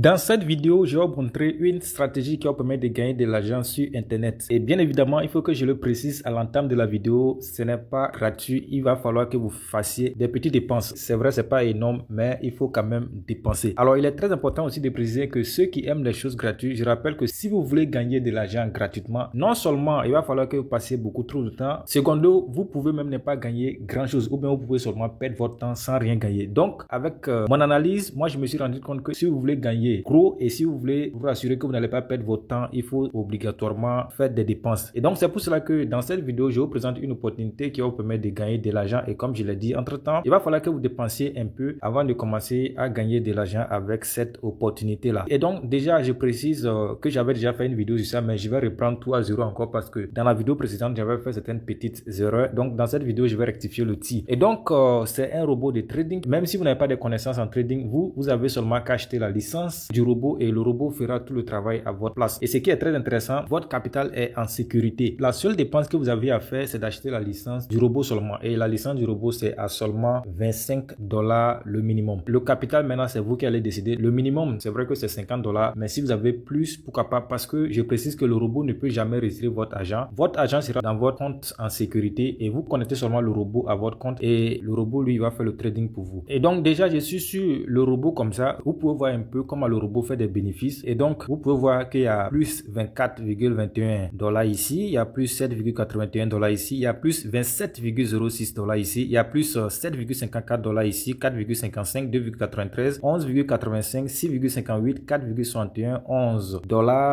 Dans cette vidéo, je vais vous montrer une stratégie qui va permettre de gagner de l'argent sur Internet. Et bien évidemment, il faut que je le précise à l'entame de la vidéo, ce n'est pas gratuit. Il va falloir que vous fassiez des petites dépenses. C'est vrai, c'est pas énorme, mais il faut quand même dépenser. Alors, il est très important aussi de préciser que ceux qui aiment les choses gratuites, je rappelle que si vous voulez gagner de l'argent gratuitement, non seulement il va falloir que vous passiez beaucoup trop de temps, secondo, vous pouvez même ne pas gagner grand chose ou bien vous pouvez seulement perdre votre temps sans rien gagner. Donc, avec mon analyse, moi, je me suis rendu compte que si vous voulez gagner gros et si vous voulez vous rassurer que vous n'allez pas perdre votre temps, il faut obligatoirement faire des dépenses. Et donc c'est pour cela que dans cette vidéo, je vous présente une opportunité qui va vous permettre de gagner de l'argent. Et comme je l'ai dit, entre temps, il va falloir que vous dépensiez un peu avant de commencer à gagner de l'argent avec cette opportunité là. Et donc déjà, je précise que j'avais déjà fait une vidéo sur ça, mais je vais reprendre tout à zéro encore parce que dans la vidéo précédente, j'avais fait certaines petites erreurs. Donc dans cette vidéo, je vais rectifier le tir. Et donc c'est un robot de trading. Même si vous n'avez pas de connaissances en trading, vous avez seulement qu'à acheter la licence du robot et le robot fera tout le travail à votre place. Et ce qui est très intéressant, votre capital est en sécurité. La seule dépense que vous avez à faire, c'est d'acheter la licence du robot seulement. Et la licence du robot, c'est à seulement $25 le minimum. Le capital, maintenant, c'est vous qui allez décider. Le minimum, c'est vrai que c'est $50, mais si vous avez plus, pourquoi pas? Parce que je précise que le robot ne peut jamais retirer votre argent. Votre argent sera dans votre compte en sécurité et vous connectez seulement le robot à votre compte et le robot, lui, va faire le trading pour vous. Et donc, déjà, je suis sur le robot comme ça. Vous pouvez voir un peu comment le robot fait des bénéfices. Et donc, vous pouvez voir qu'il y a plus $24,21 ici. Il y a plus $7,81 ici. Il y a plus $27,06 ici. Il y a plus $7,54 ici. $4,55, $2,93, $11,85, $6,58, $4,61, $11,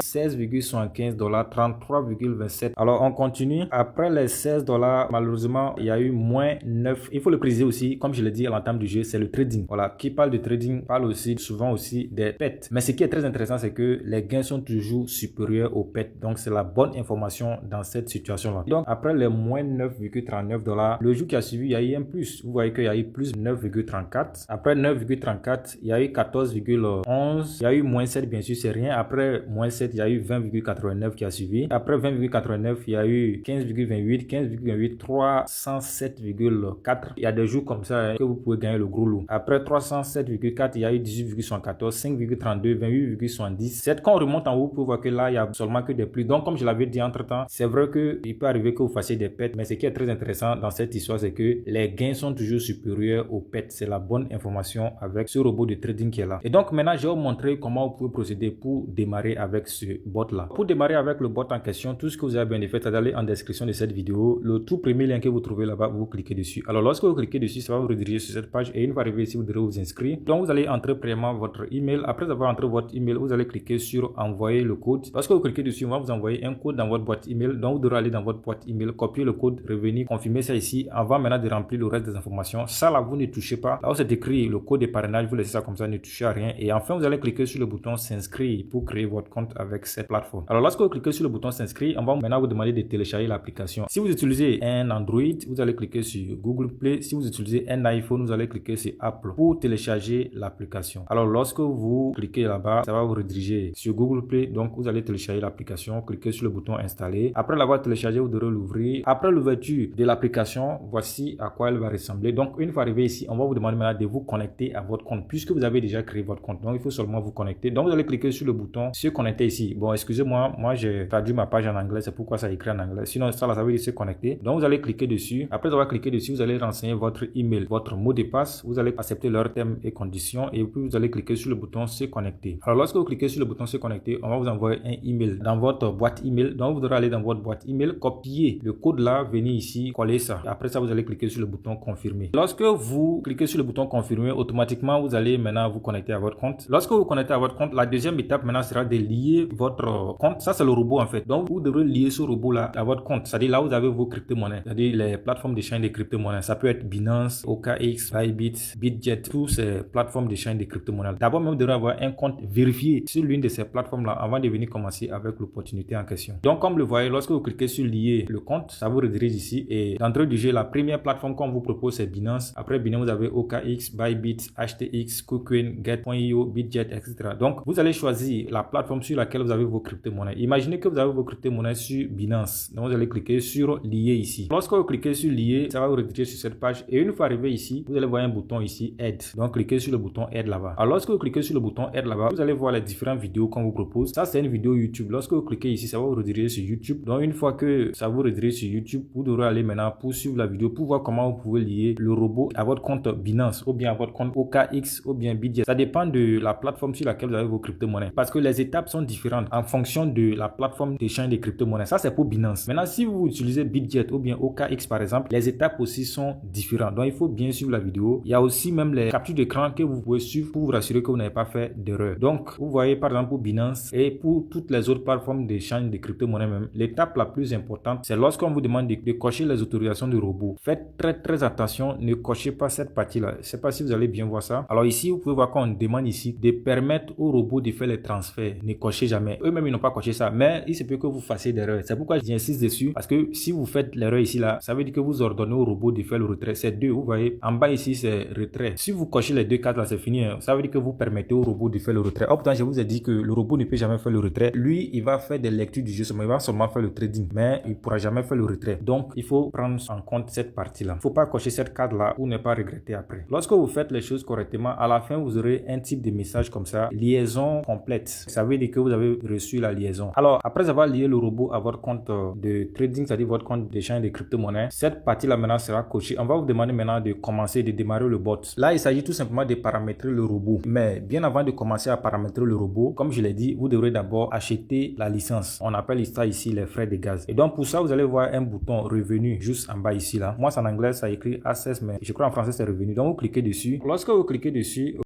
$16,75, $33,27. Alors, on continue. Après les $16, malheureusement, il y a eu moins 9. Il faut le préciser aussi, comme je l'ai dit à l'entame du jeu, c'est le trading. Voilà, qui parle de trading parle aussi souvent aussi des pets. Mais ce qui est très intéressant, c'est que les gains sont toujours supérieurs aux pets. Donc, c'est la bonne information dans cette situation-là. Donc, après les moins $9,39, le jour qui a suivi, il y a eu un plus. Vous voyez qu'il y a eu plus 9,34. Après 9,34, il y a eu 14,11. Il y a eu moins 7, bien sûr, c'est rien. Après moins 7, il y a eu 20,89 qui a suivi. Après 20,89, il y a eu 15,28, 15,28, 307,4. Il y a des jours comme ça que vous pouvez gagner le gros lot. Après 307,4, il y a eu 18,74, 5,32, 28,77. Quand on remonte en haut, vous pouvez voir que là, il y a seulement que des plus. Donc, comme je l'avais dit entre temps, c'est vrai qu'il peut arriver que vous fassiez des pets, mais ce qui est très intéressant dans cette histoire, c'est que les gains sont toujours supérieurs aux pets. C'est la bonne information avec ce robot de trading qui est là. Et donc, maintenant, je vais vous montrer comment vous pouvez procéder pour démarrer avec ce bot-là. Pour démarrer avec le bot en question, tout ce que vous avez bien fait, c'est d'aller en description de cette vidéo. Le tout premier lien que vous trouvez là-bas, vous cliquez dessus. Alors, lorsque vous cliquez dessus, ça va vous rediriger sur cette page et une fois arrivé ici, vous devrez vous inscrire. Donc, vous allez entrer premièrement votre email. Après avoir entré votre email, vous allez cliquer sur envoyer le code. Lorsque vous cliquez dessus, on va vous envoyer un code dans votre boîte email. Donc, vous devrez aller dans votre boîte email, copier le code, revenir, confirmer ça ici avant maintenant de remplir le reste des informations. Ça là, vous ne touchez pas. Là où c'est écrit le code de parrainage, vous laissez ça comme ça, ne touchez à rien. Et enfin, vous allez cliquer sur le bouton s'inscrire pour créer votre compte avec cette plateforme. Alors, lorsque vous cliquez sur le bouton s'inscrire, on va maintenant vous demander de télécharger l'application. Si vous utilisez un Android, vous allez cliquer sur Google Play. Si vous utilisez un iPhone, vous allez cliquer sur Apple pour télécharger l'application. Alors, lorsque vous cliquez là-bas, ça va vous rediriger sur Google Play. Donc, vous allez télécharger l'application, cliquez sur le bouton installer. Après l'avoir téléchargé, vous devrez l'ouvrir. Après l'ouverture de l'application, voici à quoi elle va ressembler. Donc, une fois arrivé ici, on va vous demander maintenant de vous connecter à votre compte puisque vous avez déjà créé votre compte. Donc, il faut seulement vous connecter. Donc, vous allez cliquer sur le bouton se connecter ici. Bon, excusez-moi, moi j'ai traduit ma page en anglais, c'est pourquoi ça écrit en anglais. Sinon, ça veut dire se connecter. Donc, vous allez cliquer dessus. Après avoir cliqué dessus, vous allez renseigner votre email, votre mot de passe. Vous allez accepter leurs termes et conditions et puis vous allez cliquer sur le bouton se connecter. Alors, lorsque vous cliquez sur le bouton se connecter, on va vous envoyer un email dans votre boîte email. Donc, vous devrez aller dans votre boîte email, copier le code là, venir ici, coller ça. Après ça, vous allez cliquer sur le bouton confirmer. Lorsque vous cliquez sur le bouton confirmer, automatiquement, vous allez maintenant vous connecter à votre compte. Lorsque vous connectez à votre compte, la deuxième étape maintenant sera de lier votre compte. Ça, c'est le robot en fait. Donc, vous devrez lier ce robot là à votre compte. C'est-à-dire là, vous avez vos crypto-monnaies. C'est-à-dire les plateformes d'échange de crypto-monnaies. Ça peut être Binance, OKX, Bybit, Bitget, tous ces plateformes d'échange de crypto-monnaies. D'abord, même, vous devrez avoir un compte vérifié sur l'une de ces plateformes-là avant de venir commencer avec l'opportunité en question. Donc, comme le voyez, lorsque vous cliquez sur lier le compte, ça vous redirige ici et d'entrée du jeu, la première plateforme qu'on vous propose, c'est Binance. Après Binance, vous avez OKX, Bybit, HTX, KuCoin, Get.io, Bitget, etc. Donc, vous allez choisir la plateforme sur laquelle vous avez vos crypto-monnaies. Imaginez que vous avez vos crypto-monnaies sur Binance. Donc, vous allez cliquer sur lier ici. Lorsque vous cliquez sur lier, ça va vous rediriger sur cette page et une fois arrivé ici, vous allez voir un bouton ici, aide. Donc, cliquez sur le bouton aide là-bas. Alors, lorsque vous cliquez sur le bouton bouton aide là-bas, vous allez voir les différentes vidéos qu'on vous propose. Ça, c'est une vidéo YouTube. Lorsque vous cliquez ici, ça va vous rediriger sur YouTube. Donc, une fois que ça vous redirige sur YouTube, vous devrez aller maintenant pour suivre la vidéo, pour voir comment vous pouvez lier le robot à votre compte Binance ou bien à votre compte OKX ou bien BitGet. Ça dépend de la plateforme sur laquelle vous avez vos crypto-monnaies parce que les étapes sont différentes en fonction de la plateforme d'échange des crypto-monnaies. Ça, c'est pour Binance. Maintenant, si vous utilisez BitGet ou bien OKX par exemple, les étapes aussi sont différentes. Donc, il faut bien suivre la vidéo. Il y a aussi même les captures d'écran que vous pouvez suivre pour vous rassurer que vous n'avez pas fait d'erreur. Donc, vous voyez par exemple pour Binance et pour toutes les autres plateformes d'échange de crypto-monnaies même, l'étape la plus importante, c'est lorsqu'on vous demande de cocher les autorisations du robot. Faites très attention, ne cochez pas cette partie-là. Je ne sais pas si vous allez bien voir ça. Alors ici, vous pouvez voir qu'on demande ici de permettre au robot de faire les transferts. Ne cochez jamais. Eux-mêmes, ils n'ont pas coché ça, mais il se peut que vous fassiez d'erreur. C'est pourquoi j'insiste dessus, parce que si vous faites l'erreur ici, là, ça veut dire que vous ordonnez au robot de faire le retrait. C'est deux, vous voyez, en bas ici, c'est retrait. Si vous cochez les deux cases là, c'est fini. Ça veut dire que vous permettez au robot de faire le retrait. Oh, pourtant, je vous ai dit que le robot ne peut jamais faire le retrait. Lui, il va faire des lectures du jeu, il va seulement faire le trading, mais il ne pourra jamais faire le retrait. Donc, il faut prendre en compte cette partie-là. Il ne faut pas cocher cette case-là pour ne pas regretter après. Lorsque vous faites les choses correctement, à la fin, vous aurez un type de message comme ça, liaison complète. Ça veut dire que vous avez reçu la liaison. Alors, après avoir lié le robot à votre compte de trading, c'est-à-dire votre compte d'échange de crypto-monnaies, cette partie-là maintenant sera cochée. On va vous demander maintenant de commencer, de démarrer le bot. Là, il s'agit tout simplement de paramétrer le robot. Mais bien avant de commencer à paramétrer le robot, comme je l'ai dit, vous devrez d'abord acheter la licence. On appelle ça ici les frais de gaz. Et donc, pour ça, vous allez voir un bouton revenu juste en bas ici là. Moi, c'est en anglais, ça écrit access, mais je crois en français, c'est revenu. Donc, vous cliquez dessus. Lorsque vous cliquez dessus,